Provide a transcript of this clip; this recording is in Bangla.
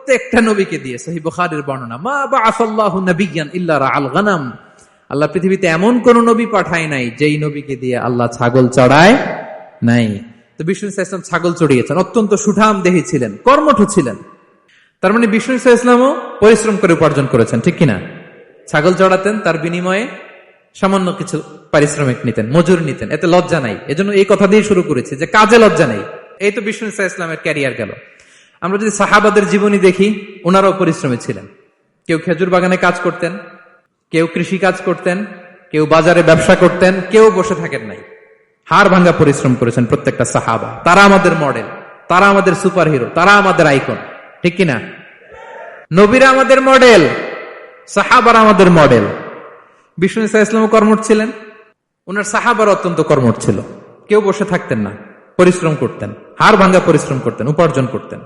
প্রত্যেকটা নবীকে দিয়ে, সহিহ বুখারীর বর্ণনা, মা বাআসাল্লাহু নাবিয়্যান ইল্লা রাআল গানাম, আল্লাহ পৃথিবীতে এমন কোন নবী পাঠায় নাই যেই নবীকে দিয়ে আল্লাহ ছাগল চড়ায় নাই। তো বিষ্ণু ইসা ইসলাম ছাগল চড়িয়েছেন, অত্যন্ত সুঠাম দেহী ছিলেন, কর্মঠ ছিলেন। তার মানে বিষ্ণু ইসা ইসলামও পরিশ্রম করে উপার্জন করেছেন, ঠিক কিনা? ছাগল চড়াতেন, তার বিনিময়ে সামান্য কিছু পারিশ্রমিক নিতেন, মজুরি নিতেন, এতে লজ্জা নাই। এজন্য এই কথা দিয়ে শুরু করেছি যে কাজে লজ্জা নেই। এই তো বিষ্ণু ইসা ইসলামের ক্যারিয়ার গেল। আমরা যদি সাহাবাদের জীবনী দেখি, ওনারাও পরিশ্রমী ছিলেন। কেউ খেজুর বাগানে কাজ করতেন, কেউ কৃষি কাজ করতেন, কেউ বাজারে ব্যবসা করতেন, কেউ বসে থাকেন নাই। হাড় ভাঙ্গা পরিশ্রম করেছেন প্রত্যেকটা সাহাবা। তারা আমাদের মডেল, তারা আমাদের সুপার হিরো, তারা আমাদের আইকন, ঠিক কিনা? নবীরা আমাদের মডেল, সাহাবারা আমাদের মডেল। বিষ্ণু ইসা ইসলামও কর্মঠ ছিলেন, ওনার সাহাবারা অত্যন্ত কর্মঠ ছিল। কেউ বসে থাকতেন না, পরিশ্রম করতেন, হাড় ভাঙ্গা পরিশ্রম করতেন, উপার্জন করতেন।